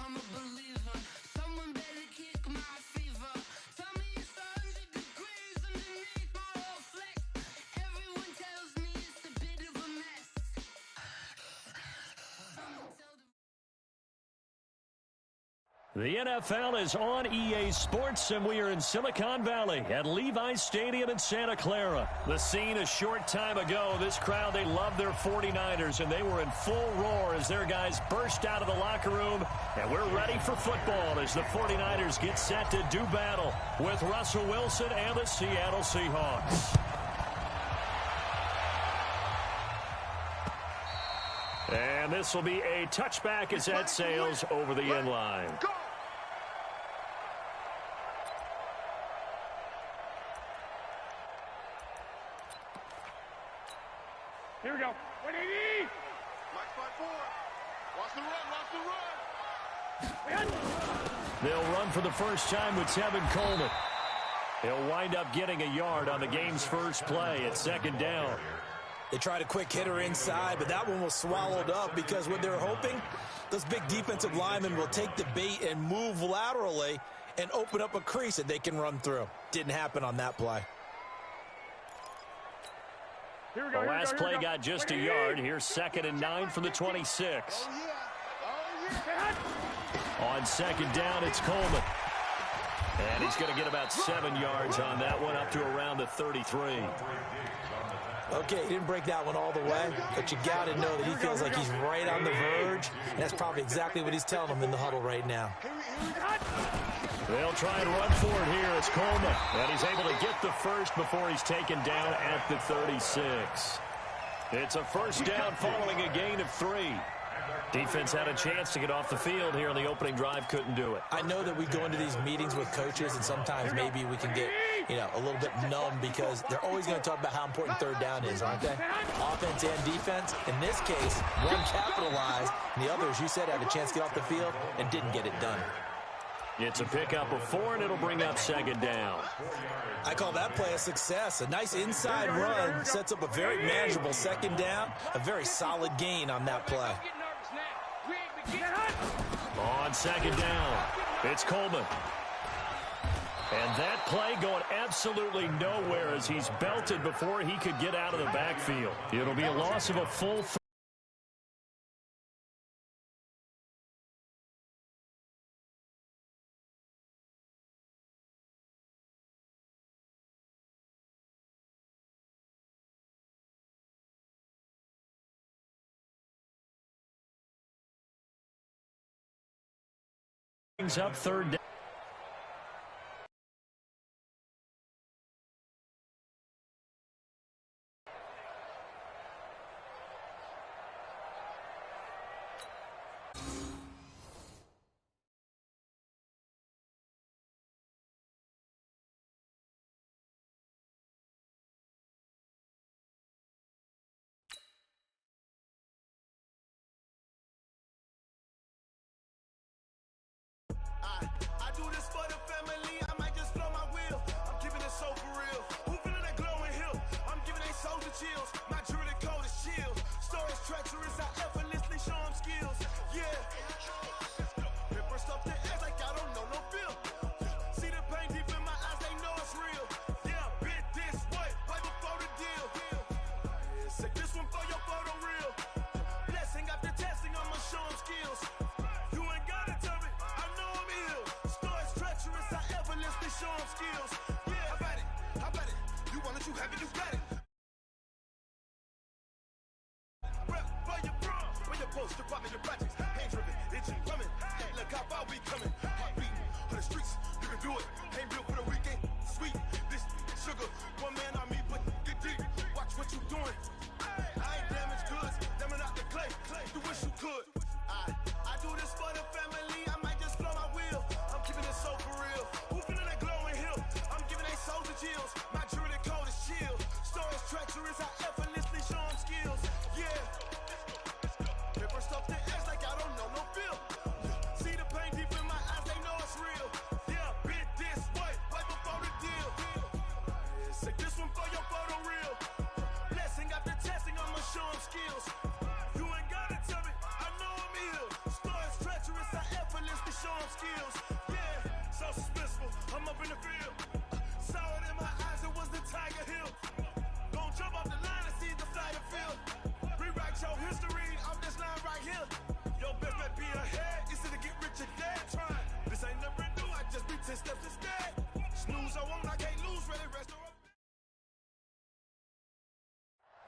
I'm a believer. Someone better kick my fever. Tell me it's 100 degrees underneath my whole flex. Everyone tells me it's a bit of a mess. The NFL is on EA Sports, and we are in Silicon Valley at Levi's Stadium in Santa Clara. The scene a short time ago, this crowd, they love their 49ers, and they were in full roar as their guys burst out of the locker room. And we're ready for football as the 49ers get set to do battle with Russell Wilson and the Seattle Seahawks. And this will be a touchback as that sails over the end line. Here we go. 180. Black spot 4. Watch the run. Watch the run. They'll run for the first time with Tevin Coleman. He'll wind up getting a yard on the game's first play at second down. They tried a quick hitter inside, but that one was swallowed up because what they're hoping, those big defensive linemen will take the bait and move laterally and open up a crease that they can run through. Didn't happen on that play. Here we go. The last play got just a yard. Here's 2nd and 9 from the 26. On second down, it's Coleman. And he's going to get about 7 yards on that one, up to around the 33. Okay, he didn't break that one all the way, but you got to know that he feels like he's right on the verge, and that's probably exactly what he's telling them in the huddle right now. They'll try and run for it here. It's Coleman, and he's able to get the first before he's taken down at the 36. It's a first down following a gain of 3. Defense had a chance to get off the field here on the opening drive, couldn't do it. I know that we go into these meetings with coaches, and sometimes maybe we can get, a little bit numb because they're always going to talk about how important third down is, aren't they? Offense and defense. In this case, one capitalized, and the others, you said, had a chance to get off the field and didn't get it done. It's a pickup of 4, and it'll bring up second down. I call that play a success. A nice inside run sets up a very manageable second down, a very solid gain on that play. On second down, it's Coleman. And that play going absolutely nowhere as he's belted before he could get out of the backfield. It'll be a loss of a full 3. Up third down. I do this for the family, I might just blow my wheel. I'm giving it so for real. Who feeling that glowing hill? I'm giving they soldier chills. My jewelry cold as chill. Stories treacherous, I effortlessly show them skills. Yeah. Paper stuff the edge like I don't know no feel. See the pain deep in my eyes, they know it's real. Yeah, bit this way, right before the deal. Say this one for your photo reel. Blessing after testing, I'ma show them skills. You ain't gotta tell me, I know I'm ill. Stories treacherous, I effortlessly show them skills. Yeah, how about it? How about it? You want it, you have it, you got it. Rep for your bro, when your poster, popping your projects. Hand driven, itching, coming. Hey, look how far we coming. Heart beating on the streets, you can do it. Ain't built for the weekend, sweet. This sugar, one man on me, but get deep. Watch what you doing. I ain't damaged goods, damn out the clay. You wish you could. I do this for the family, I might just blow my wheel. I'm keeping it so for real. Who feeling that glowing hill? I'm giving they soldier chills. My jewelry cold as chill. Stories treacherous, I effortlessly show them skills. Yeah. Paper stuff the edge like I don't know no feel. See the pain deep in my eyes, they know it's real. Yeah, bit this way, right before the deal. Say this one show them skills. Yeah, so suspenseful. I'm up in the field. Saw it in my eyes, it was the Tiger Hill. Gon' jump off the line and see the fly the field. Rewrite your history off this line right here. Your best bet be ahead. It's to get rich or dead trying. This ain't never new, I just be 10 steps instead. Snooze I won't, I can't lose, ready, rest or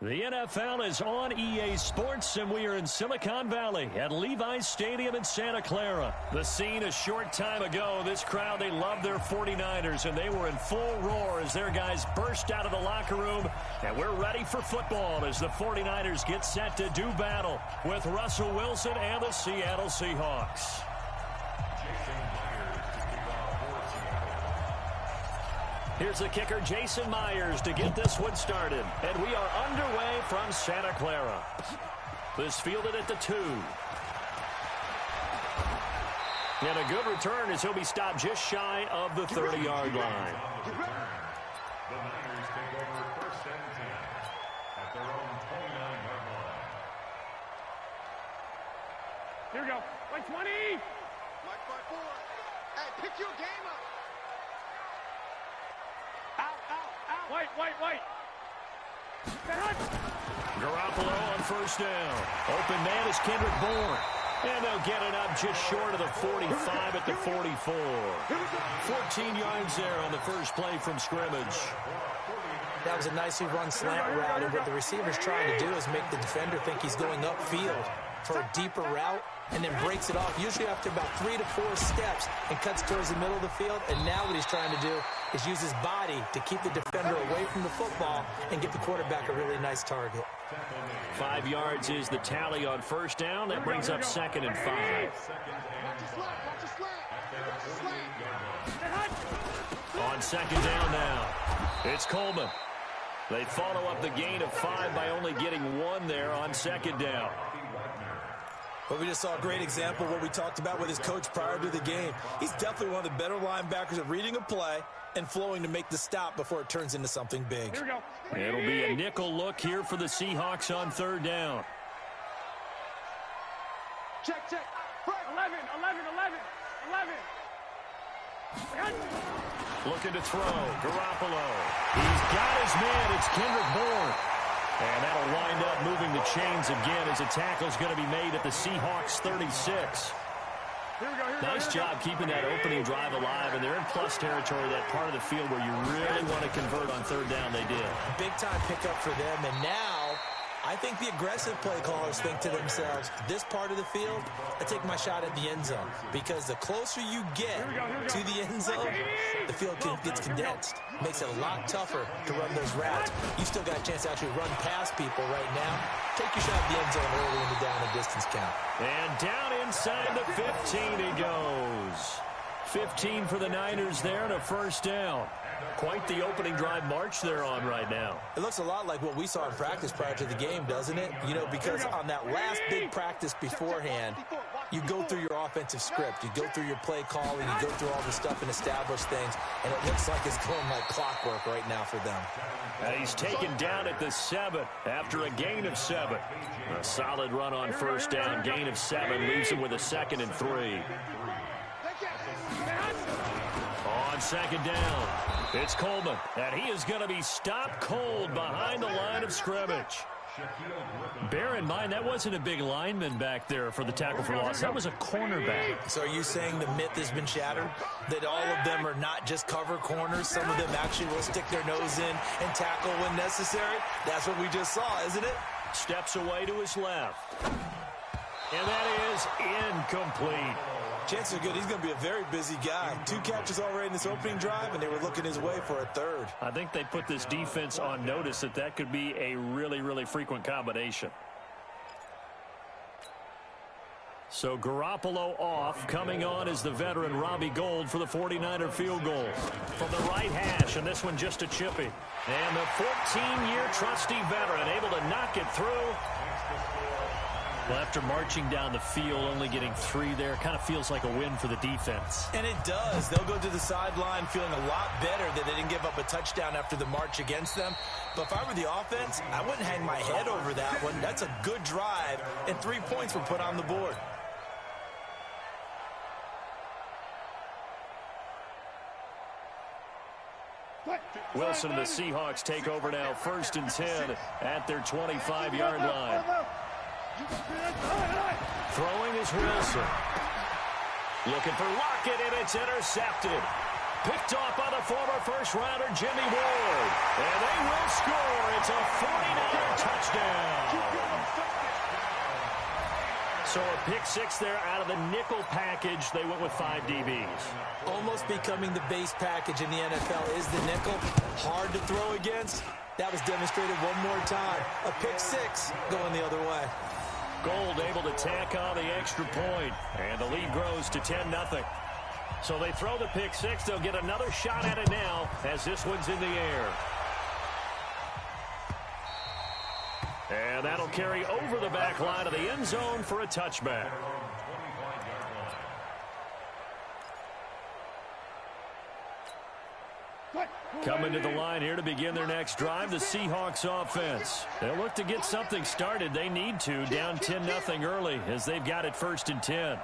The NFL is on EA Sports, and we are in Silicon Valley at Levi's Stadium in Santa Clara. The scene a short time ago, this crowd, they love their 49ers, and they were in full roar as their guys burst out of the locker room. And we're ready for football as the 49ers get set to do battle with Russell Wilson and the Seattle Seahawks. Here's the kicker, Jason Myers, to get this one started. And we are underway from Santa Clara. This fielded at the 2. And a good return as he'll be stopped just shy of the 30-yard line. The Niners take over 1st and 10 at their own 29-yard line. Here we go. 120. Mike by 4. Hey, pick your game up. White. Garoppolo on 1st down. Open man is Kendrick Bourne. And they'll get it up just short of the 45 at the 44. 14 yards there on the first play from scrimmage. That was a nicely run slant route, and what the receiver's trying to do is make the defender think he's going upfield for a deeper route, and then breaks it off, usually after about 3 to 4 steps, and cuts towards the middle of the field. And now what he's trying to do is use his body to keep the defender away from the football and get the quarterback a really nice target. 5 yards is the tally on 1st down. That brings up 2nd and 5. On 2nd down now, it's Coleman. They follow up the gain of 5 by only getting 1 there on 2nd down. But we just saw a great example of what we talked about with his coach prior to the game. He's definitely one of the better linebackers at reading a play and flowing to make the stop before it turns into something big. Here we go. It'll be a nickel look here for the Seahawks on 3rd down. Check. 11. Looking to throw. Garoppolo. He's got his man. It's Kendrick Bourne. And that'll wind up moving the chains again as a tackle's going to be made at the Seahawks 36. Nice job keeping that opening drive alive, and they're in plus territory, that part of the field where you really want to convert on 3rd down. They did. Big-time pickup for them, and now I think the aggressive play callers think to themselves, this part of the field, I take my shot at the end zone, because the closer you get to the end zone, the field gets condensed. Makes it a lot tougher to run those routes. You still got a chance to actually run past people right now. Take your shot at the end zone early in the down and distance count. And down inside the 15 he goes. 15 for the Niners there and a 1st down. Quite the opening drive march they're on right now. It looks a lot like what we saw in practice prior to the game, doesn't it? You know, because on that last big practice beforehand, you go through your offensive script. You go through your play calling. You go through all the stuff and establish things. And it looks like it's going like clockwork right now for them. And he's taken down at the 7 after a gain of 7. A solid run on 1st down. Gain of 7 leaves him with a 2nd and 3. On 2nd down, it's Coleman, and he is going to be stopped cold behind the line of scrimmage. Bear in mind, that wasn't a big lineman back there for the tackle for loss. That was a cornerback. So are you saying the myth has been shattered? That all of them are not just cover corners? Some of them actually will stick their nose in and tackle when necessary? That's what we just saw, isn't it? Steps away to his left. And that is incomplete. Chances are good he's going to be a very busy guy. 2 catches already in this opening drive, and they were looking his way for a 3rd. I think they put this defense on notice that could be a really, really frequent combination. So Garoppolo off. Coming on is the veteran Robbie Gould for the 49er field goal. From the right hash, and this one just a chippy. And the 14-year trusty veteran able to knock it through. Well, after marching down the field, only getting 3 there, kind of feels like a win for the defense. And it does. They'll go to the sideline feeling a lot better that they didn't give up a touchdown after the march against them. But if I were the offense, I wouldn't hang my head over that one. That's a good drive, and 3 points were put on the board. Wilson and the Seahawks take over now, 1st and 10 at their 25-yard line. Throwing is Wilson. Looking for Lockett, and it's intercepted. Picked off by the former first-rounder Jimmy Ward. And they will score. It's a 49er touchdown. So a pick 6 there out of the nickel package. They went with 5 DBs. Almost becoming the base package in the NFL is the nickel. Hard to throw against. That was demonstrated one more time. A pick 6 going the other way. Gold able to tack on the extra point. And the lead grows to 10-0. So they throw the pick 6. They'll get another shot at it now as this one's in the air. And that'll carry over the back line of the end zone for a touchback. Coming to the line here to begin their next drive, the Seahawks offense. They'll look to get something started. They need to, down 10-0 early as they've got it 1st and 10.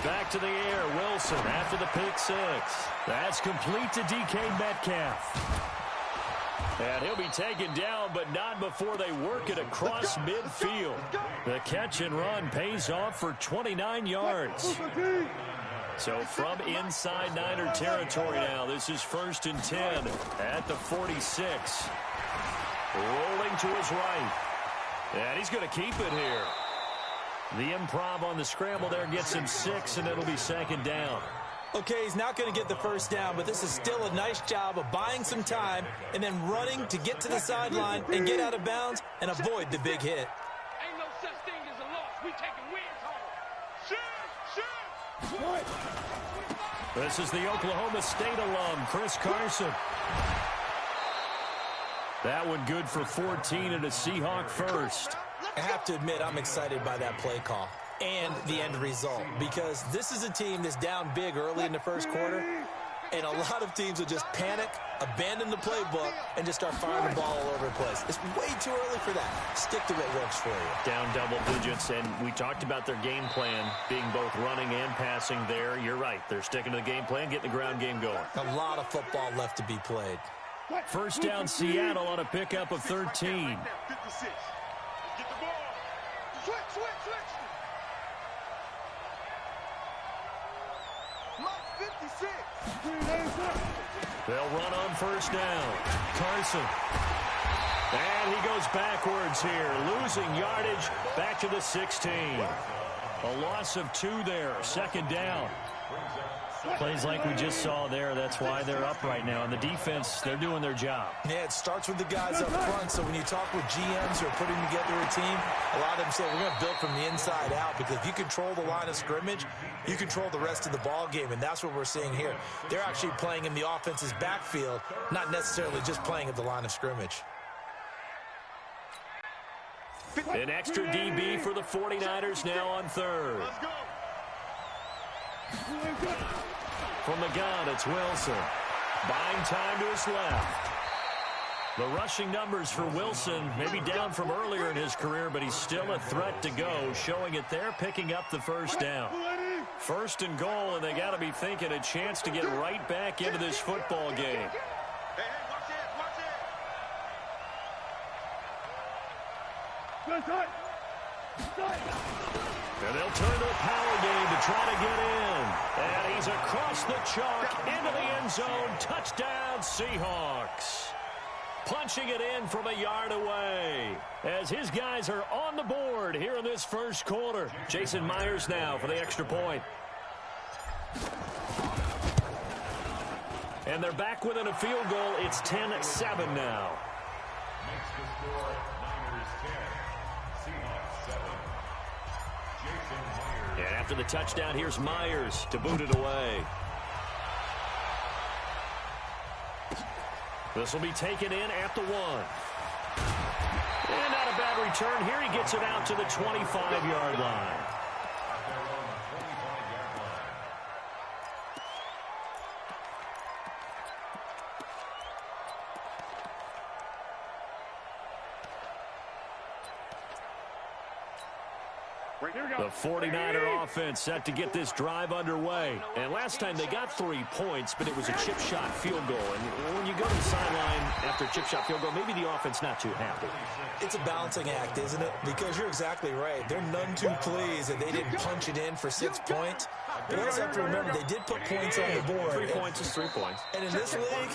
Back to the air, Wilson after the pick 6. That's complete to DK Metcalf. And he'll be taken down, but not before they work it across midfield. The catch and run pays off for 29 yards. So from inside Niner territory now, this is 1st and 10 at the 46. Rolling to his right. And he's going to keep it here. The improv on the scramble there gets him 6, and it'll be 2nd down. Okay, he's not going to get the 1st down, but this is still a nice job of buying some time and then running to get to the sideline and get out of bounds and avoid the big hit. Ain't no such thing as a loss. We taking wins home. Shoot! This is the Oklahoma State alum, Chris Carson. That one good for 14 and a Seahawk first. I have to admit, I'm excited by that play call and the end result, because this is a team that's down big early in the 1st quarter, and a lot of teams will just panic, abandon the playbook, and just start firing the ball all over the place. It's way too early for that. Stick to what works for you. Down double digits, and we talked about their game plan being both running and passing there. You're right. They're sticking to the game plan, getting the ground game going. A lot of football left to be played. 1st down Seattle on a pickup of 13. 56. Get the ball. Switch. Mike 56. They'll run on 1st down. Carson. And he goes backwards here, losing yardage back to the 16. A loss of 2 there, 2nd down. Plays like we just saw there. That's why they're up right now. And the defense, they're doing their job. Yeah, it starts with the guys up front. So when you talk with GMs who are putting together a team, a lot of them say we're going to build from the inside out, because if you control the line of scrimmage, you control the rest of the ball game. And that's what we're seeing here. They're actually playing in the offense's backfield, not necessarily just playing at the line of scrimmage. An extra DB for the 49ers now on 3rd. Let's go. From the gun, it's Wilson. Buying time to his left. The rushing numbers for Wilson may be down from earlier in his career, but he's still a threat to go, showing it there, picking up the 1st down. 1st and goal, and they got to be thinking a chance to get right back into this football game. Hey, watch it. And they'll turn to the power game to try to get in. And he's across the chalk into the end zone. Touchdown, Seahawks. Punching it in from a yard away as his guys are on the board here in this 1st quarter. Jason Myers now for the extra point. And they're back within a field goal. It's 10-7 now. Makes the score Niners 10, Seahawks 7. Jason Myers. And after the touchdown, here's Myers to boot it away. This will be taken in at the 1. And not a bad return here. He gets it out to the 25-yard line. The 49er offense set to get this drive underway. And last time they got 3 points, but it was a chip shot field goal. And when you go to the sideline after a chip shot field goal, maybe the offense not too happy. It's a balancing act, isn't it? Because you're exactly right. They're none too pleased that they didn't punch it in for 6 points. But you also have to remember they did put points on the board. 3 points is 3 points. And in this league,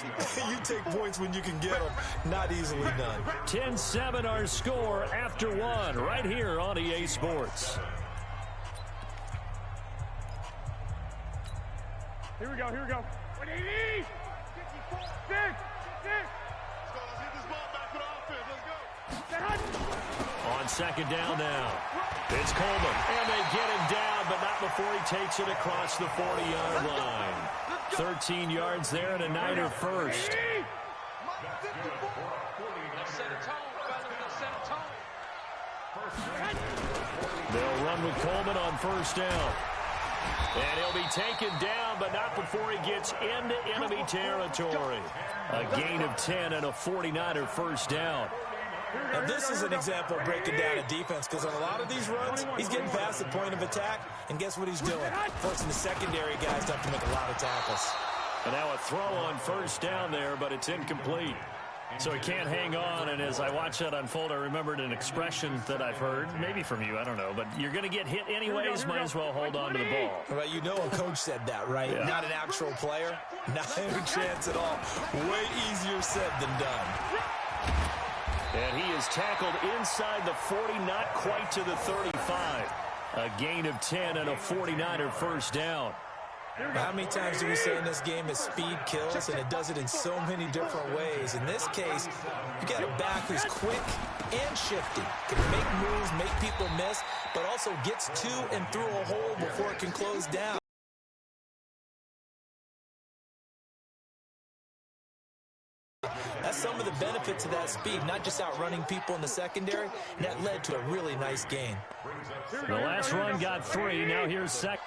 you take points when you can get them. Not easily done. 10-7 our score after 1 right here on EA Sports. Here we go, here we go. What do you need? 6. Let's get this ball back to the offense. Let's go. On second down now. It's Coleman. And they get him down, but not before he takes it across the 40-yard line. 13 yards there and a Niner first. They'll run with Coleman on first down. And he'll be taken down, but not before he gets into enemy territory. A gain of 10 and a 49er first down. Now, this is an example of breaking down a defense, because on a lot of these runs, he's getting past the point of attack, and guess what he's doing? Forcing the secondary guys to have to make a lot of tackles. And now a throw on first down there, but it's incomplete. So he can't hang on, and as I watch that unfold, I remembered an expression that I've heard, maybe from you, I don't know, but you're going to get hit anyways, might as well hold on to the ball. Well, you know a coach said that, right? Yeah. Not an actual player. Not any chance at all. Way easier said than done. And he is tackled inside the 40, not quite to the 35. A gain of 10 and a 49er first down. How many times do we say in this game is speed kills, and it does it in so many different ways. In this case, you got a back who's quick and shifty. Can make moves, make people miss, but also gets to and through a hole before it can close down. That's some of the benefits of that speed, not just outrunning people in the secondary, and that led to a really nice gain. The last run got 3. Now here's second.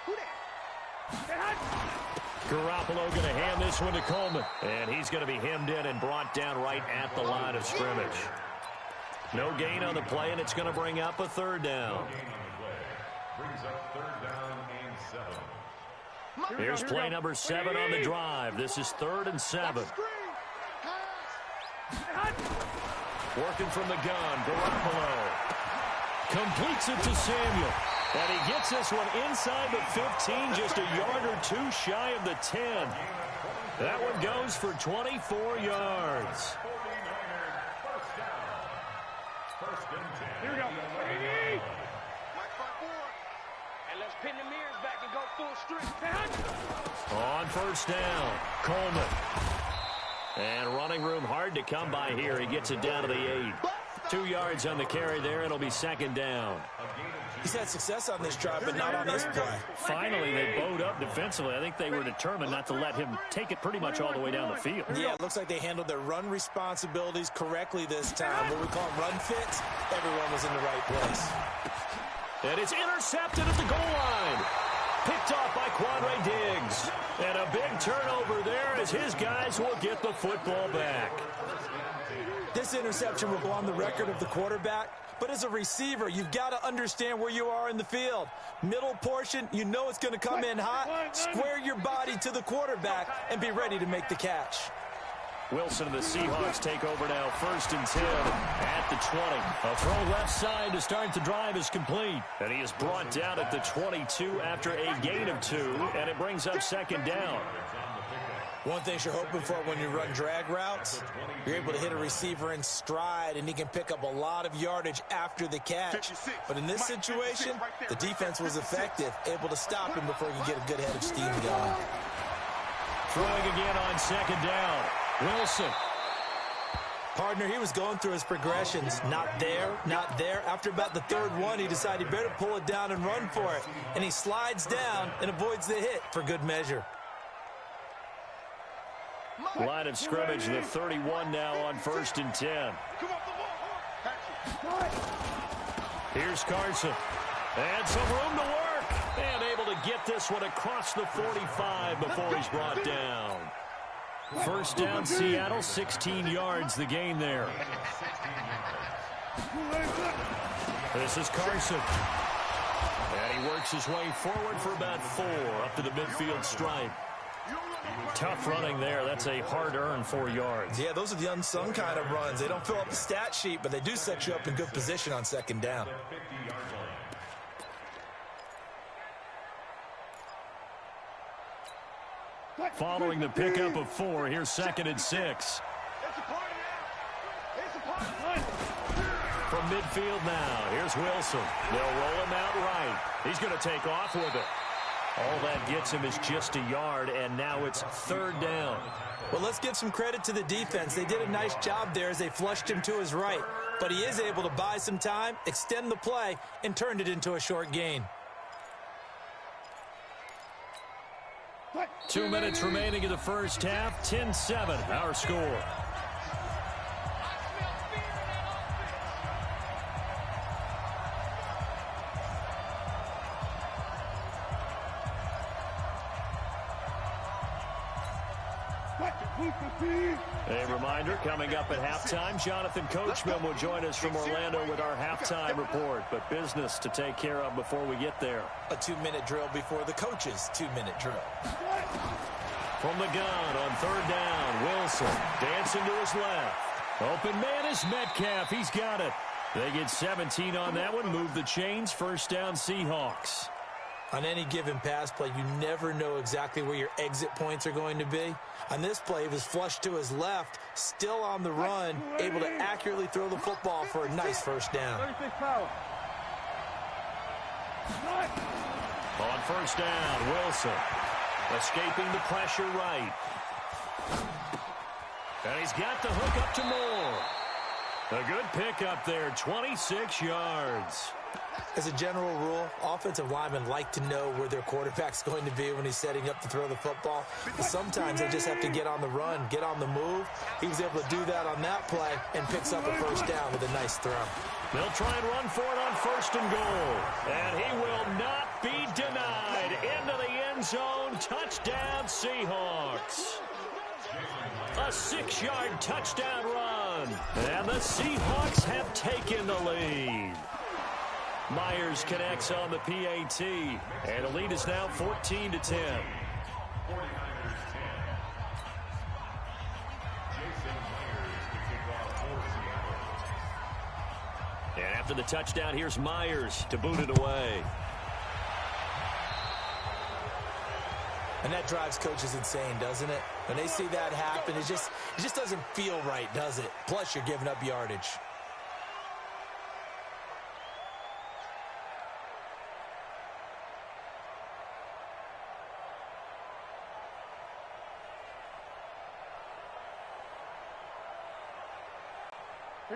Garoppolo going to hand this one to Coleman. And he's going to be hemmed in and brought down right at the line of scrimmage. No gain on the play, and it's going to bring up a third down. Here's play number 7 on the drive. This is 3rd and 7. Working from the gun, Garoppolo completes it to Samuel. And he gets this one inside the 15, just a yard or 2 shy of the 10. That one goes for 24 yards. Here we go. And let's pin the mirrors back and go full strength. On first down, Coleman. And running room hard to come by here. He gets it down to the 8. 2 yards on the carry there. It'll be second down. He's had success on this drive, but not on this play. Finally, they bowed up defensively. I think they were determined not to let him take it pretty much all the way down the field. Yeah, it looks like they handled their run responsibilities correctly this time. What we call run fits, everyone was in the right place. And it's intercepted at the goal line. Picked off by Quandre Diggs. And a big turnover there as his guys will get the football back. This interception will go on the record of the quarterback, but as a receiver, you've got to understand where you are in the field. Middle portion, you know it's going to come in hot. Square your body to the quarterback and be ready to make the catch. Wilson and the Seahawks take over now, 1st and 10 at the 20. A throw left side to start the drive is complete. And he is brought down at the 22 after a gain of 2, and it brings up second down. One thing you're hoping for when you run drag routes, you're able to hit a receiver in stride, and he can pick up a lot of yardage after the catch. But in this situation, the defense was effective, able to stop him before he could get a good head of steam going. Throwing again on second down. Wilson. Partner, he was going through his progressions. Not there, not there. After about the 3rd one, he decided he better pull it down and run for it. And he slides down and avoids the hit for good measure. Line of scrimmage, the 31 now on 1st and 10. Here's Carson. And some room to work. And able to get this one across the 45 before he's brought down. First down, Seattle, 16 yards, the gain there. This is Carson. And he works his way forward for about 4 up to the midfield stripe. Tough running there. That's a hard-earned 4 yards. Yeah, those are the unsung kind of runs. They don't fill up the stat sheet, but they do set you up in good position on second down. Following the pickup of 4, here's 2nd and 6. From midfield now, here's Wilson. They'll roll him out right. He's going to take off with it. All that gets him is just a yard, and now it's 3rd down. Well, let's give some credit to the defense. They did a nice job there as they flushed him to his right. But he is able to buy some time, extend the play, and turned it into a short gain. 2 minutes remaining in the first half. 10-7, our score. A reminder, coming up at halftime, Jonathan Coachman will join us from Orlando with our halftime report. But business to take care of before we get there. A 2-minute drill before the coach's 2-minute drill. From the gun on 3rd down, Wilson dancing to his left. Open man is Metcalf. He's got it. They get 17 on that one. Move the chains. 1st down, Seahawks. On any given pass play, you never know exactly where your exit points are going to be. On this play, he was flushed to his left, still on the run, able to accurately throw the football for a nice 1st down. On 1st down, Wilson escaping the pressure right. And he's got the hook up to Moore. A good pickup there, 26 yards. As a general rule, offensive linemen like to know where their quarterback's going to be when he's setting up to throw the football. But sometimes they just have to get on the run, get on the move. He was able to do that on that play and picks up a 1st down with a nice throw. They'll try and run for it on 1st and goal. And he will not be denied. Into the end zone. Touchdown, Seahawks. A 6-yard touchdown run. And the Seahawks have taken the lead. Myers connects on the PAT, and the lead is now 14-10. And after the touchdown, here's Myers to boot it away. And that drives coaches insane, doesn't it? When they see that happen, it just doesn't feel right, does it? Plus, you're giving up yardage.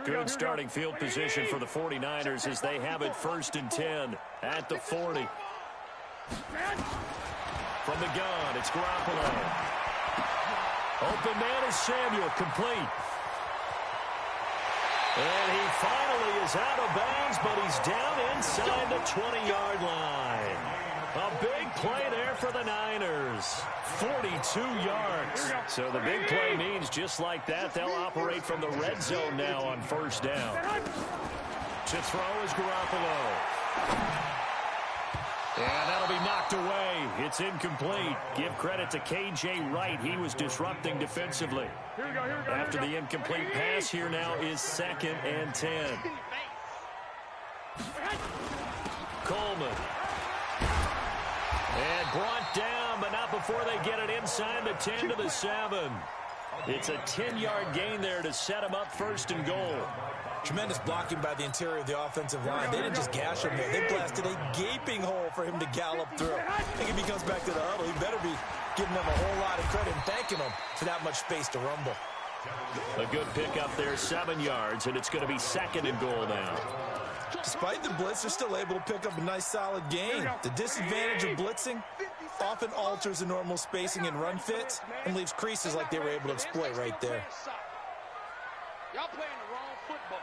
Good starting field position for the 49ers as they have it 1st and 10 at the 40. From the gun, it's Grup1. Open man is Samuel, complete. And he finally is out of bounds, but he's down inside the 20-yard line. A big play there for the Niners. 42 yards. So the big play means just like that, they'll operate from the red zone now on 1st down. To throw is Garoppolo. And that'll be knocked away. It's incomplete. Give credit to K.J. Wright. He was disrupting defensively. After the incomplete pass, here now is 2nd and 10. Coleman. And brought down, but not before they get it inside the 10 to the 7. It's a 10-yard gain there to set him up 1st and goal. Tremendous blocking by the interior of the offensive line. They didn't just gash him there. They blasted a gaping hole for him to gallop through. I think if he comes back to the huddle, he better be giving them a whole lot of credit and thanking them for that much space to rumble. A good pickup there, 7 yards, and it's going to be 2nd and goal now. Despite the blitz, they're still able to pick up a nice solid gain. The disadvantage of blitzing often alters the normal spacing and run fits and leaves creases like they were able to exploit right there. Y'all playing the wrong football.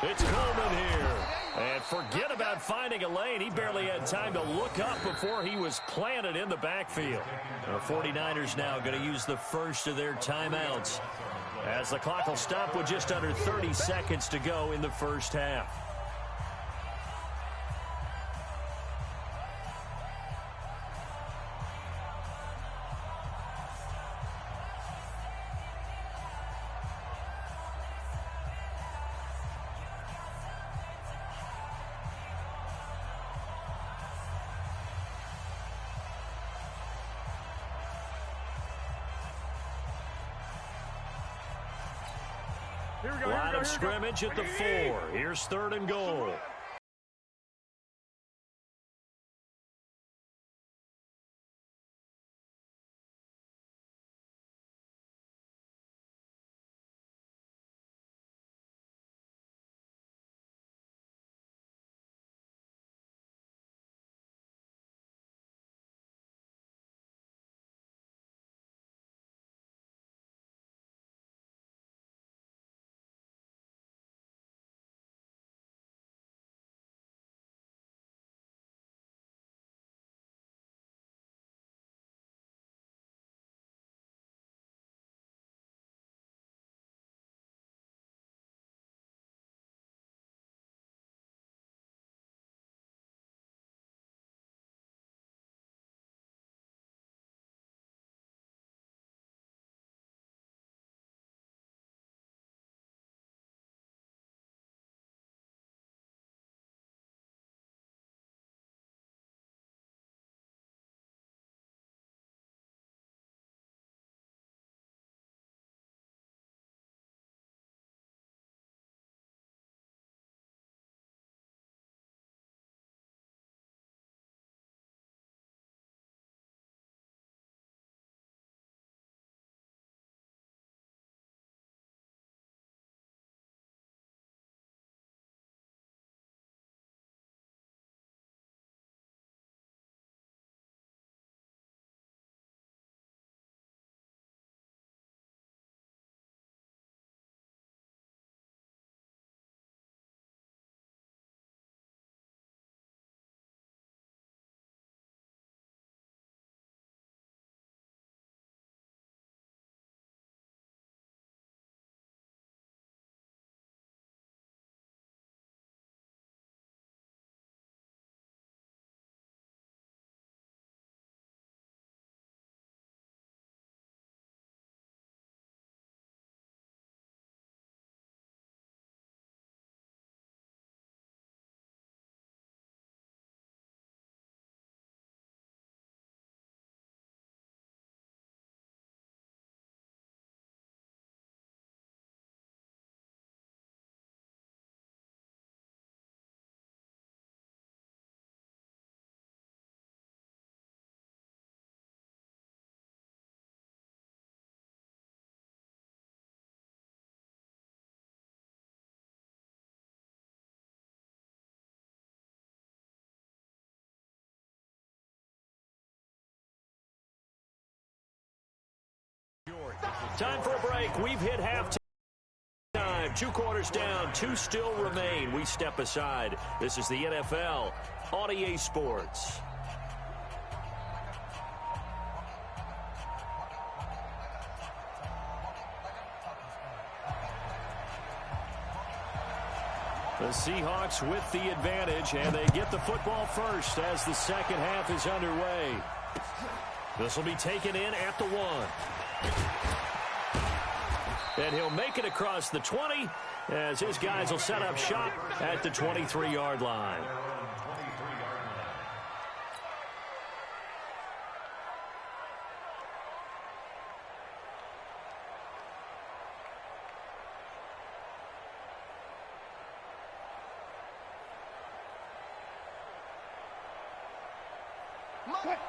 It's Coleman here. And forget about finding a lane. He barely had time to look up before he was planted in the backfield. The 49ers now going to use the first of their timeouts, as the clock will stop with just under 30 seconds to go in the first half. Line of scrimmage at the 4. Here's 3rd and goal. Time for a break. We've hit halftime. 2 quarters down, 2 still remain. We step aside. This is the NFL on EA Sports. The Seahawks with the advantage, and they get the football first as the second half is underway. This will be taken in at the 1. And he'll make it across the 20 as his guys will set up shop at the 23-yard line.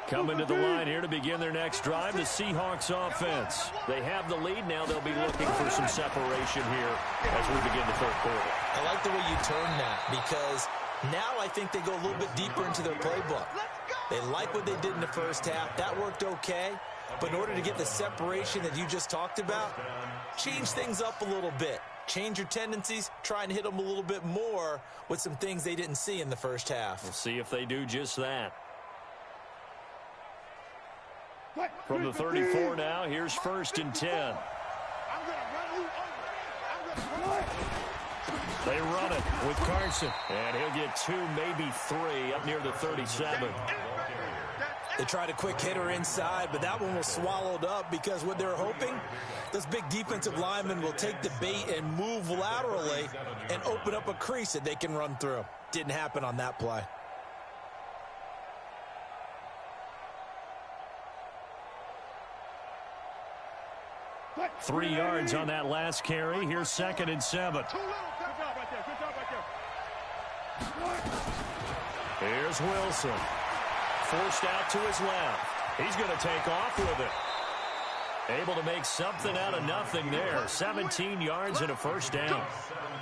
Coming to the line here to begin their next drive, the Seahawks offense. They have the lead. Now they'll be looking for some separation here as we begin the 3rd quarter. I like the way you turn that, because now I think they go a little bit deeper into their playbook. They like what they did in the first half. That worked okay. But in order to get the separation that you just talked about, change things up a little bit. change your tendencies, try and hit them a little bit more with some things they didn't see in the first half. We'll see if they do just that. From the 34 now, here's 1st and 10. They run it with Carson, and he'll get 2, maybe 3 up near the 37. They tried a quick hitter inside, but that one was swallowed up because what they're hoping, this big defensive lineman will take the bait and move laterally and open up a crease that they can run through. Didn't happen on that play. Three yards on that last carry. Here's 2nd and 7. Here's Wilson. Forced out to his left. He's going to take off with it. Able to make something out of nothing there. 17 yards and a 1st down.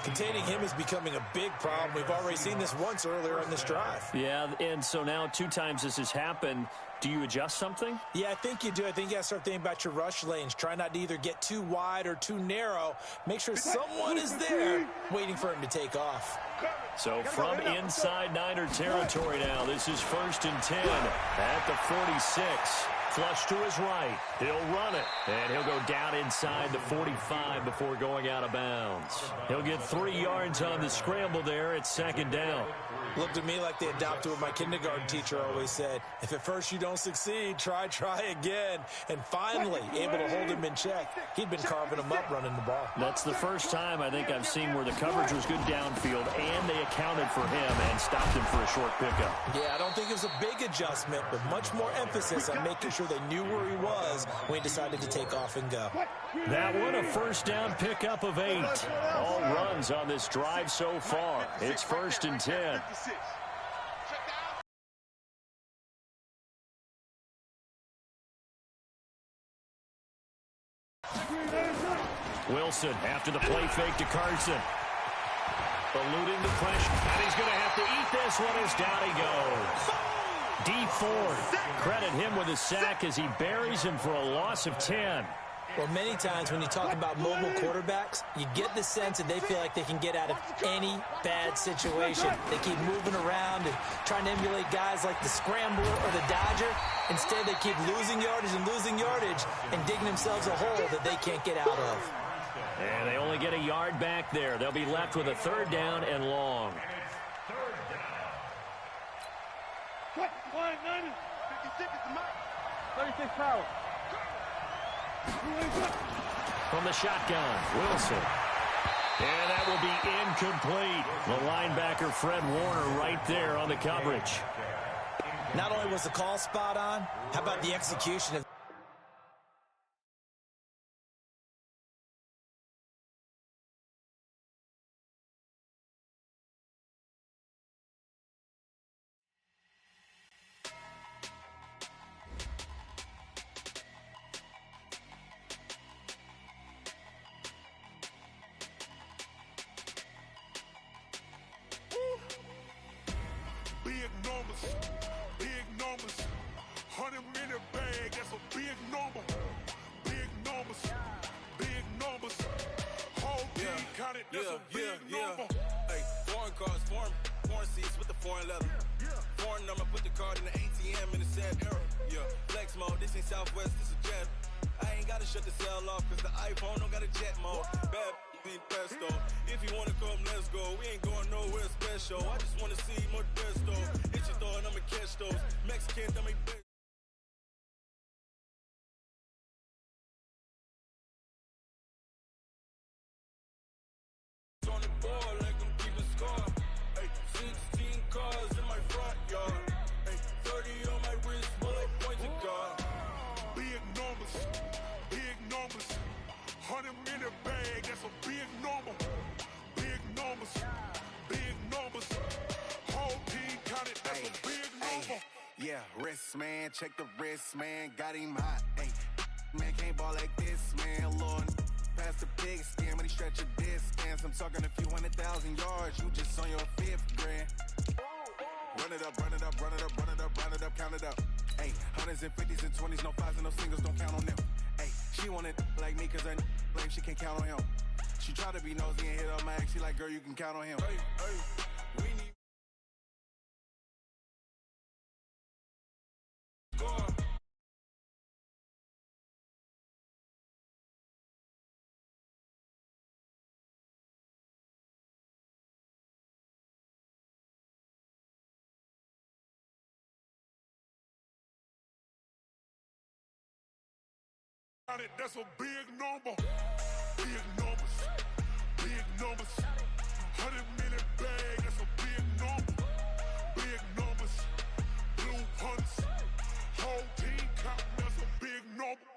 Containing him is becoming a big problem. We've already seen this once earlier on this drive. Yeah, and so now 2 times this has happened. Do you adjust something? Yeah, I think you do. I think you got to start thinking about your rush lanes. Try not to either get too wide or too narrow. Make sure someone is there waiting for him to take off. So from inside Niner territory now, this is 1st and 10 at the 46. Flush to his right. He'll run it, and he'll go down inside the 45 before going out of bounds. He'll get 3 yards on the scramble there at 2nd down. Looked to me like they adopted what my kindergarten teacher always said. If at first you don't succeed, try again. And finally, able to hold him in check. He'd been carving him up running the ball. That's the first time I think I've seen where the coverage was good downfield, and they accounted for him and stopped him for a short pickup. Yeah, I don't think it was a big adjustment, but much more emphasis on making sure they knew where he was when he decided to take off and go. That one, a 1st down pickup of 8. All runs on this drive so far. It's 1st and 10. Wilson after the play fake to Carson. Eluding the pressure, and he's going to have to eat this one as down he goes. D Ford, credit him with a sack as he buries him for a loss of 10. Well, many times when you talk about mobile quarterbacks, you get the sense that they feel like they can get out of any bad situation. They keep moving around and trying to emulate guys like the Scrambler or the Dodger. Instead, they keep losing yardage and digging themselves a hole that they can't get out of. And they only get a yard back there. They'll be left with a 3rd down and long. From the shotgun, Wilson. And that will be incomplete. The linebacker, Fred Warner, right there on the coverage. Not only was the call spot on, how about the execution of big numbers, 100 minute bag, that's a big number. Big numbers, whole team counted, that's a big number. Hey, foreign cars, foreign seats with the foreign leather. Foreign number, put the card in the ATM in the sad era. Yeah, flex mode, this ain't Southwest, this is Jet. I ain't gotta shut the cell off, cause the iPhone don't got a jet mode. Bad ain't pesto. If you wanna come, let's go. We ain't going nowhere special. I just wanna see more desto. Hit your throw and I'ma catch those. Mexican, that make big. On the board, like I'm keeping score. Hey, 16 cars in my front yard. Hey, 30 on my wrist, full of points of God. Big numbers, 100 minute bag, that's a big number. Big numbers, whole team counted, that's a big number. Yeah, wrist, man, check the wrist, man, got him hot. Hey, man, can't ball like this, man, Lord. Past the pig skin when he stretch a distance. I'm talking a few 100,000 yards, you just on your 5th grand. Run it up, count it up. Hey, hundreds and 50s and 20s, no 5s and no singles, don't count on them. Hey, she want it like me cause her lame, she can't count on him. She try to be nosy and hit on my ex. She like, girl, you can count on him. Hey, hey, we need score. That's a big number. Big numbers. Big numbers. 100 million bag, that's a big number. Big numbers. Blue hunts. Whole team counting, that's a big number.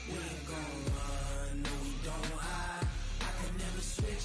We ain't gon' run, no we don't hide. I can never switch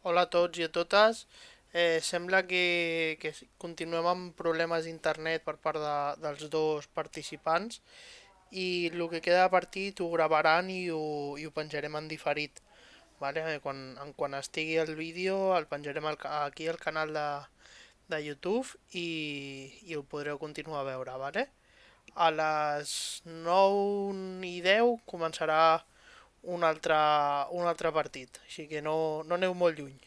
Hola a tots i a totes. Sembla que continuem amb problemes d'internet per part dels dos participants i el que queda de partit ho gravaran i ho penjarem en diferit. Vale? Quan estigui el vídeo el penjarem aquí al canal de YouTube i ho podreu continuar a veure. Vale? A les 9:10 començarà un altre partit, així que no aneu molt lluny.